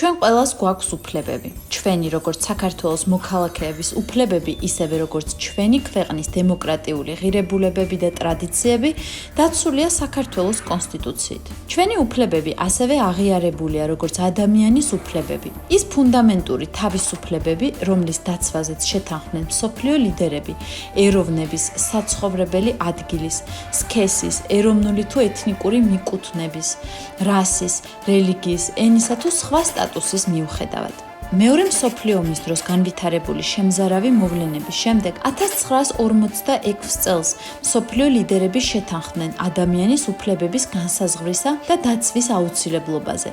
ჩვენ ყველას გვაქვს უფლებები. ჩვენი როგორც საქართველოს მოქალაქეების უფლებები, ისევე როგორც ჩვენი ქვეყნის დემოკრატიული ღირებულებები და ტრადიციები დაცულია საქართველოს კონსტიტუციით. ჩვენი უფლებები ასევე აღიარებულია როგორც ადამიანის უფლებები. ის ფუნდამენტური თავისუფლებები, რომლის დაცვაზეც შეთანხმდნენ მსოფლიო ლიდერები, ეროვნების, საცხოვრებელი ადგილის, სქესის, ეროვნული თუ ეთნიკური მიკუთვნების, რასის, რელიგიის, ენისა თუ სხვა სტატუსის მიუხედავად. მეორე მსოფლიო ომის დროს განვითარებული შემზარავი მოვლენების შემდეგ 1946 წელს მსოფლიო ლიდერები შეთანხმდნენ ადამიანის უფლებების განსაზღვრისა და დაცვის აუცილებლობაზე.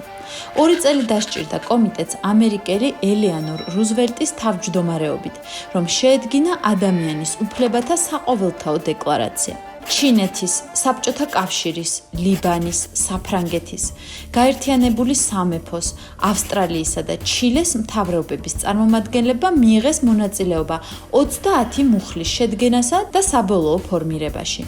2 წელი დასჭირდა კომიტეტს ამერიკელი ელეანორ რუზველტის თავმჯდომარეობით, რომ შეედგინა ადამიანის უფლებათა საყოველთაო დეკლარაცია. ჩინეთის, საბჭოთა კავშირის, ლიბანის, საფრანგეთის, გაერთიანებული სამეფოს, ავსტრალიისა და ჩილეს მთავრობების წარმომადგენლებმა მიიღეს მონაწილეობა 30 მუხლის შედგენასა და საბოლოო ფორმირებაში.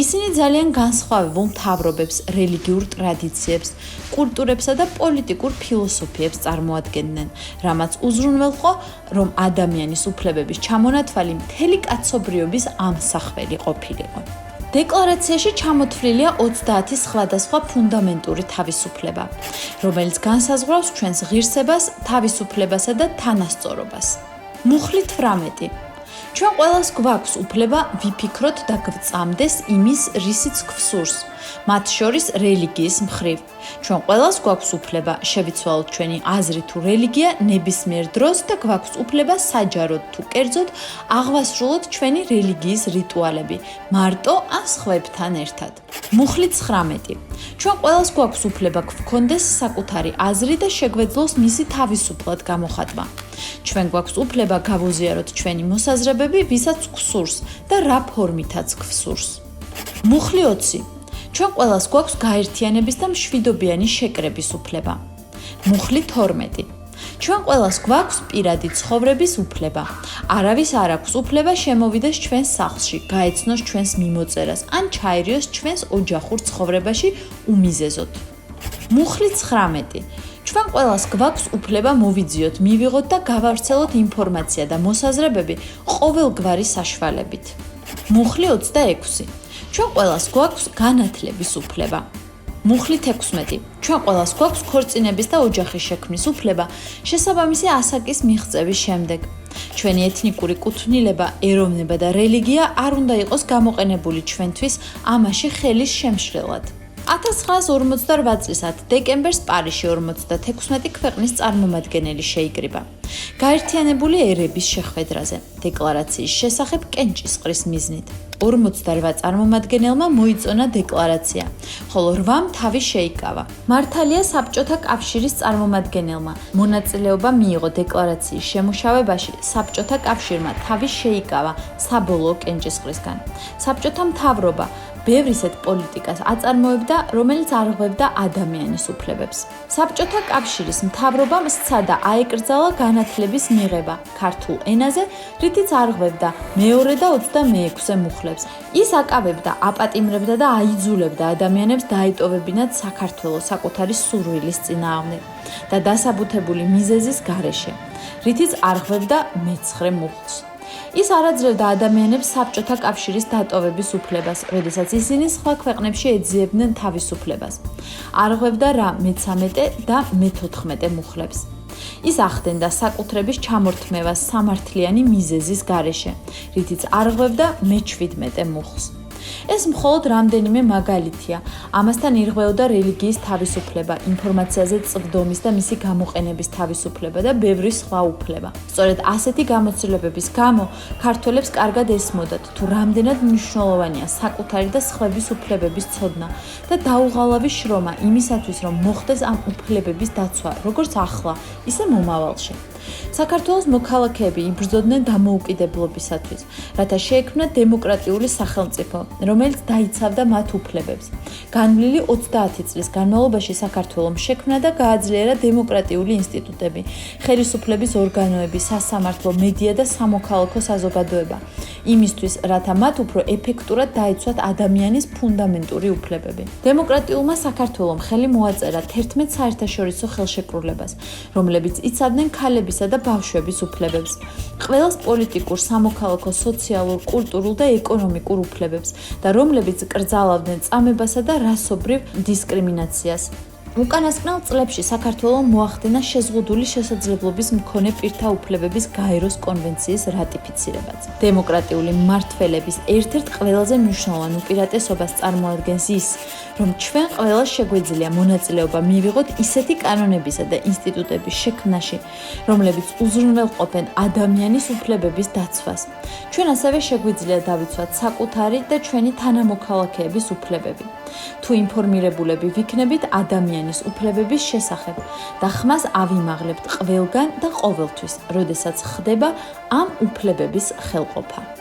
ისინი ძალიან განსხვავებულ მთავრობებს, რელიგიურ ტრადიციებს, კულტურებსა და პოლიტიკურ ფილოსოფიებს წარმოადგენდნენ, რამაც უზრუნველყო, რომ ადამიანის უფლებების ჩამონათვალი მთელი კაცობრიობის ამსახველი ყოფილიყო. დეკლარაციაში ჩამოთვლილია 30 სხვადასხვა ფუნდამენტური თავისუფლება, რომელიც განსაზღვრავს ჩვენს ღირსებას, თავისუფლებასა და თანასწორობას. მუხლი 18. ჩვენ ყველას გვაქვს უფლება ვიფიქროთ და გვწამდეს იმის, რისიც გვსურს, მათ შორის რელიგიის მხრივ. ჩვენ ყველას გვაქვს უფლება შევიცვალოთ ჩვენი აზრი თუ რელიგია ნებისმიერ დროს და გვაქვს უფლება საჯაროდ თუ კერძოდ აღვასრულოთ ჩვენი რელიგიის რიტუალები, მარტო ან სხვებთან ერთად. მუხლი 19. ჩვენ ყველას გვაქვს უფლება გვქონდეს საკუთარი აზრი და შეგვეძლოს მისი თავისუფლად გამოხატვა. ჩვენ გვაქვს უფლება გავუზიაროთ ჩვენი მოსაზრებები, ვისაც გვსურს და რა ფორმითაც გვსურს. მუხლი 20. ჩვენ ყველას გვაქვს გაერთიანების და მშვიდობიანი შეკრების უფლება. მუხლი 12. ჩვენ ყველას გვაქვს პირადი ცხოვრების უფლება. არავის არ აქვს უფლება შემოვიდეს ჩვენს სახლში, გაეცნოს ჩვენს მიმოწერას ან ჩაერიოს ჩვენს ოჯახურ ცხოვრებაში უმიზეზოდ. მუხლი 19. ჩვენ ყველას გვაქვს უფლება მოვიძიოთ, მივიღოთ და გავავრცელოთ ინფორმაცია და მოსაზრებები ყოველგვარი საშუალებით. მუხლი 26. ჩვენ ყველას გვაქვს განათლების უფლება. მუხლი 16. ჩვენ ყველას გვაქვს ქორწინების და ოჯახის შექმნის უფლება შესაბამისი ასაკის მიღწევის შემდეგ. ჩვენი ეთნიკური კუთვნილება, ეროვნება და რელიგია არ უნდა იყოს გამოყენებული ჩვენთვის ამაში ხელის შემშლელად. 1948 წლის 10 დეკემბერს პარიზში 56 ქვეყნის წარმომადგენელი შეიკრიბა. გაერთიანებული ერების შეხვედრაზე დეკლარაციის შესახებ კენჭისყრის მიზნით. 48 წარმომადგენელმა მოიწონა დეკლარაცია, ხოლო 8 თავი შეიკავა. მართალია საბჭოთა კავშირის წარმომადგენელმა მონაწილეობა მიიღო დეკლარაციის შემუშავებაში, საბჭოთა კავშირმა თავი შეიკავა საბოლოო კენჭისყრისგან. საბჭოთა მთავრობა ბევრ ისეთ პოლიტიკას აწარმოებდა, რომელიც არღვევდა ადამიანის უფლებებს. საბჭოთა კავშირის მთავრობამ სცადა აეკრძალა განათლების მიღება ქართულ ენაზე, რითიც არღვევდა მეორე და 26 მუხლებს. ის აკავებდა, აპატიმრებდა და აიძულებდა ადამიანებს დაეტოვებინათ საქართველოს საკუთარი სურვილის წინააღმდეგ და დასაბუთებული მიზეზის გარეშე, რითიც არღვევდა მე-9 მუხლს. ის არაძლევდა ადამიანებს საბჭოთა კავშირის დატოვების უფლებას, როდესაც ისინი სხვა ქვეყნებში ეძიებდნენ თავისუფლებას. არღვევდა რა მე-13 და მე-14 მუხლებს. ის ახდენდა საკუთრების ჩამორთმევას სამართლიანი მიზეზის გარეშე, რითიც არღვევდა მე-17 მუხლს. ეს მხოლოდ რამდენიმე მაგალითია. ამასთან ირღვეოდა რელიგიის თავისუფლება, ინფორმაციაზე წვდომის და მისი გამოყენების თავისუფლება და ბევრი სხვა უფლება. სწორედ ასეთი გამოცდილებების გამო ქართველებს კარგად ესმოდათ, თუ რამდენად მნიშვნელოვანია საკუთარი და სხვების უფლებების ცოდნა და დაუღალავი შრომა იმისათვის, რომ მოხდეს ამ უფლებების დაცვა, როგორც ახლა, ისე მომავალში. საქართველოს მოქალაქეები იბრძოდნენ დამოუკიდებლობისათვის, რათა შეექმნა დემოკრატიული სახელმწიფო, რომელიც დაიცავდა მათ უფლებებს. განვლილი 30 წლის განმავლობაში საქართველომ შექმნა და გააძლიერა დემოკრატიული ინსტიტუტები, ხელისუფლების ორგანოები, სასამართლო, მედია და სამოქალაქო საზოგადოება, იმისთვის, რათა მათ უფრო ეფექტურად დაიცვათ ადამიანის ფუნდამენტური უფლებები. დემოკრატიულმა საქართველომ ხელი მოაწერა 11 საერთაშორისო ხელშეკრულებას, რომლებიც იცავდნენ ქალებისა და ბავშვების უფლებებს, ყველას პოლიტიკურ, სამოქალაქო, სოციალურ, კულტურულ და ეკონომიკურ უფლებებს და რომლებიც კრძალავდნენ წამებასა და რასობრივ დისკრიმინაციას. უკანასკნელ წლებში საქართველომ მოახდინა შეზღუდული შესაძლებლობის მქონე პირთა უფლებების გაეროს კონვენციის რატიფიცირებაც. დემოკრატიული მმართველების ერთ-ერთ ყველაზე მნიშვნელოვან უპირატესობას წარმოადგენს ის, რომ ჩვენ ყველას შეგვიძლია მონაწილეობა მივიღოთ ისეთი კანონებისა და ინსტიტუტების შექმნაში, რომლებიც უზრუნველყოფენ ადამიანის უფლებების დაცვას. ჩვენ ასევე შეგვიძლია დავიცვათ საკუთარი და ჩვენი თანამოქალაქეების უფლებები. თუ ინფორმირებულები ვიქნებით ადამიანის უფლებების შესახებ და ხმას ავიმაღლებთ ყველგან და ყოველთვის, როდესაც ხდება ამ უფლებების ხელყოფა.